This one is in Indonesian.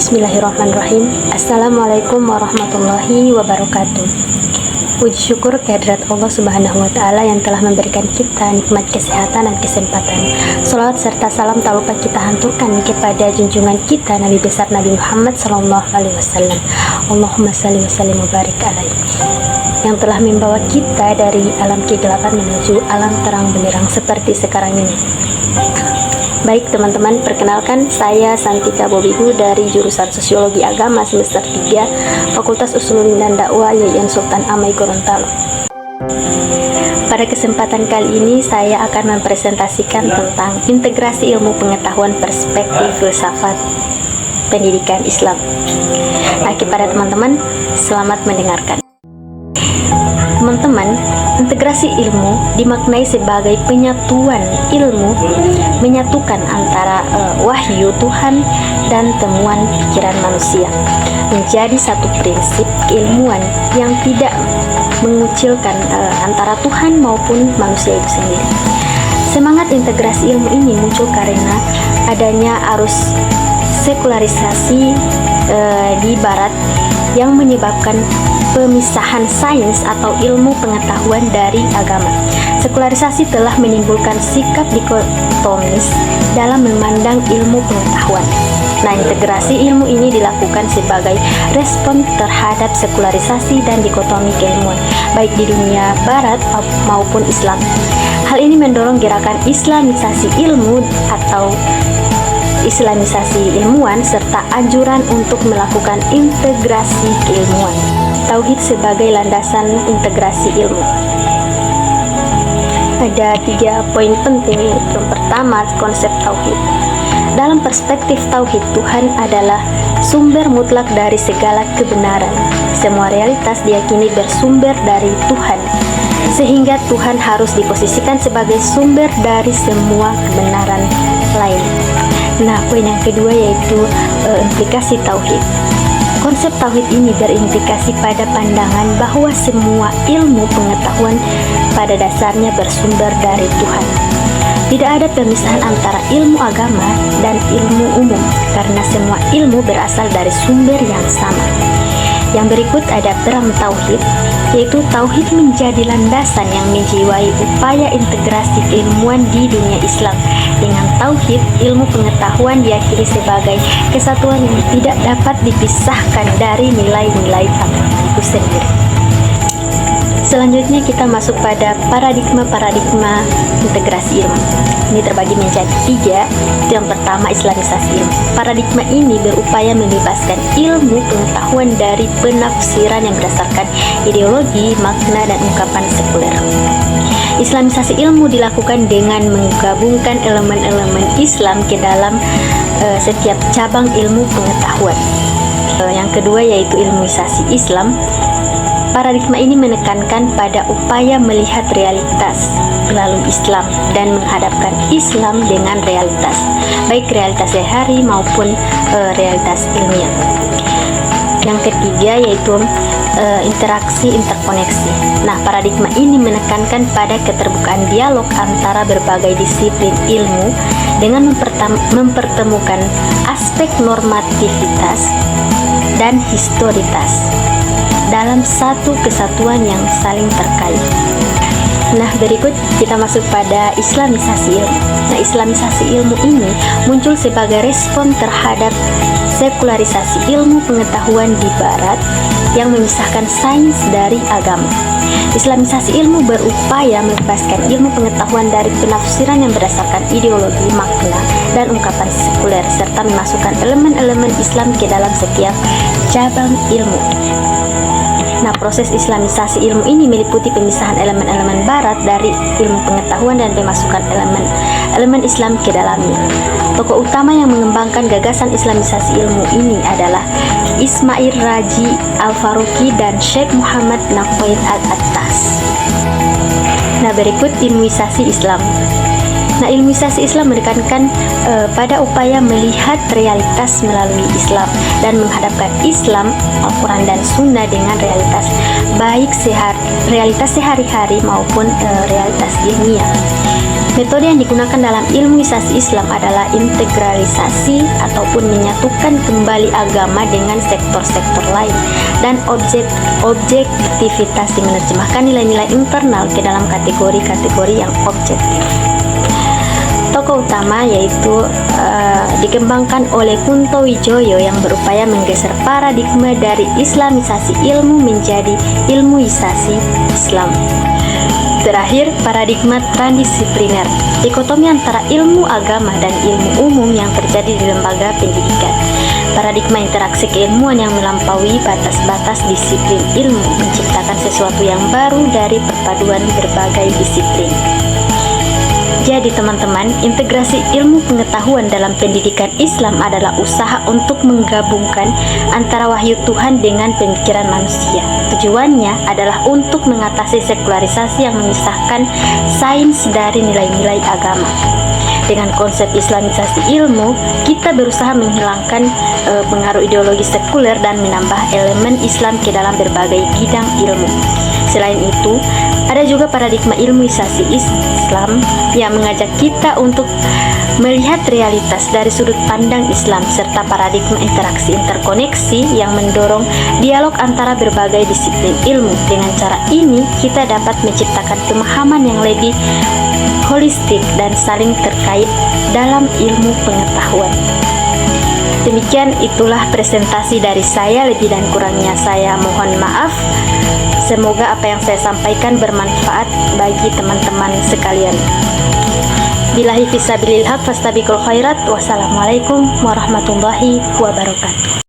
Bismillahirrahmanirrahim. Assalamualaikum warahmatullahi wabarakatuh. Puji syukur kehadirat Allah Subhanahu wa Ta'ala yang telah memberikan kita nikmat kesehatan dan kesempatan. Salawat serta salam tak lupa kita hanturkan kepada junjungan kita Nabi besar Nabi Muhammad Sallallahu Alaihi Wasallam. Allahumma salli wa sallim wa barik alaihi, yang telah membawa kita dari alam kegelapan menuju alam terang benderang seperti sekarang ini. Baik teman-teman, perkenalkan saya Santika Bobihu dari jurusan Sosiologi Agama semester 3 Fakultas Usuluddin dan Dakwah YIN Sultan Amai Gorontalo. Pada kesempatan kali ini saya akan mempresentasikan tentang integrasi ilmu pengetahuan perspektif filsafat pendidikan Islam. Nah, kepada teman-teman, selamat mendengarkan. Teman-teman, integrasi ilmu dimaknai sebagai penyatuan ilmu, menyatukan antara wahyu Tuhan dan temuan pikiran manusia menjadi satu prinsip keilmuan yang tidak mengucilkan antara Tuhan maupun manusia itu sendiri. Semangat integrasi ilmu ini muncul karena adanya arus sekularisasi di Barat yang menyebabkan pemisahan sains atau ilmu pengetahuan dari agama. Sekularisasi telah menimbulkan sikap dikotomis dalam memandang ilmu pengetahuan. Nah, integrasi ilmu ini dilakukan sebagai respon terhadap sekularisasi dan dikotomi keilmuan, baik di dunia Barat maupun Islam. Hal ini mendorong gerakan islamisasi ilmu atau islamisasi ilmuwan serta anjuran untuk melakukan integrasi keilmuan. Tauhid sebagai landasan integrasi ilmu. Ada 3 poin penting. Yang pertama, konsep tauhid. Dalam perspektif tauhid, Tuhan adalah sumber mutlak dari segala kebenaran. Semua realitas diyakini bersumber dari Tuhan, sehingga Tuhan harus diposisikan sebagai sumber dari semua kebenaran lain. Nah, poin yang kedua yaitu implikasi tauhid. Konsep tauhid ini berimplikasi pada pandangan bahwa semua ilmu pengetahuan pada dasarnya bersumber dari Tuhan. Tidak ada pemisahan antara ilmu agama dan ilmu umum karena semua ilmu berasal dari sumber yang sama. Yang berikut ada peran tauhid, yaitu tauhid menjadi landasan yang menjiwai upaya integrasi keilmuan di dunia Islam. Dengan tauhid, ilmu pengetahuan diyakini sebagai kesatuan yang tidak dapat dipisahkan dari nilai-nilai agama itu sendiri. Selanjutnya kita masuk pada paradigma integrasi ilmu. Ini terbagi menjadi 3. Yang pertama, islamisasi ilmu. Paradigma ini berupaya membebaskan ilmu pengetahuan dari penafsiran yang berdasarkan ideologi, makna, dan ungkapan sekuler. Islamisasi ilmu dilakukan dengan menggabungkan elemen-elemen Islam ke dalam setiap cabang ilmu pengetahuan. Yang kedua yaitu ilmuisasi Islam. Paradigma ini menekankan pada upaya melihat realitas melalui Islam dan menghadapkan Islam dengan realitas, baik realitas sehari maupun realitas ilmiah. Yang ketiga yaitu interaksi interkoneksi. Nah, paradigma ini menekankan pada keterbukaan dialog antara berbagai disiplin ilmu dengan mempertemukan aspek normativitas dan historitas dalam satu kesatuan yang saling terkait. Nah, berikut kita masuk pada islamisasi ilmu. Nah, islamisasi ilmu ini muncul sebagai respon terhadap sekularisasi ilmu pengetahuan di Barat yang memisahkan sains dari agama. Islamisasi ilmu berupaya membebaskan ilmu pengetahuan dari penafsiran yang berdasarkan ideologi, makna, dan ungkapan sekuler, serta memasukkan elemen-elemen Islam ke dalam setiap cabang ilmu. Nah, proses islamisasi ilmu ini meliputi pemisahan elemen-elemen Barat dari ilmu pengetahuan dan pemasukan elemen Islam ke dalamnya. Tokoh utama yang mengembangkan gagasan islamisasi ilmu ini adalah Ismail Raji Al-Faruqi dan Syekh Muhammad Naqaid Al-Attas. Nah, berikut ilmuisasi Islam. Nah, ilmuisasi Islam menekankan pada upaya melihat realitas melalui Islam dan menghadapkan Islam, Al-Quran dan Sunnah dengan realitas baik realitas sehari-hari maupun realitas ilmiah. Metode yang digunakan dalam ilmuisasi Islam adalah integralisasi ataupun menyatukan kembali agama dengan sektor-sektor lain dan objektivitas yang menerjemahkan nilai-nilai internal ke dalam kategori-kategori yang objektif. Tokoh utama yaitu dikembangkan oleh Kunto Wijoyo yang berupaya menggeser paradigma dari islamisasi ilmu menjadi ilmuisasi Islam. Terakhir, paradigma transdisipliner, dikotomi antara ilmu agama dan ilmu umum yang terjadi di lembaga pendidikan. Paradigma interaksi keilmuan yang melampaui batas-batas disiplin ilmu, menciptakan sesuatu yang baru dari perpaduan berbagai disiplin. Jadi teman-teman, integrasi ilmu pengetahuan dalam pendidikan Islam adalah usaha untuk menggabungkan antara wahyu Tuhan dengan pemikiran manusia. Tujuannya adalah untuk mengatasi sekularisasi yang memisahkan sains dari nilai-nilai agama. Dengan konsep islamisasi ilmu, kita berusaha menghilangkan pengaruh ideologi sekuler dan menambah elemen Islam ke dalam berbagai bidang ilmu. Selain itu, ada juga paradigma ilmuisasi Islam yang mengajak kita untuk melihat realitas dari sudut pandang Islam, serta paradigma interaksi interkoneksi yang mendorong dialog antara berbagai disiplin ilmu. Dengan cara ini, kita dapat menciptakan pemahaman yang lebih holistik dan saling terkait dalam ilmu pengetahuan. Demikian itulah presentasi dari saya, lebih dan kurangnya saya mohon maaf. Semoga apa yang saya sampaikan bermanfaat bagi teman-teman sekalian. Billahi fisabilil haq fastabiqul khairat. Wassalamualaikum warahmatullahi wabarakatuh.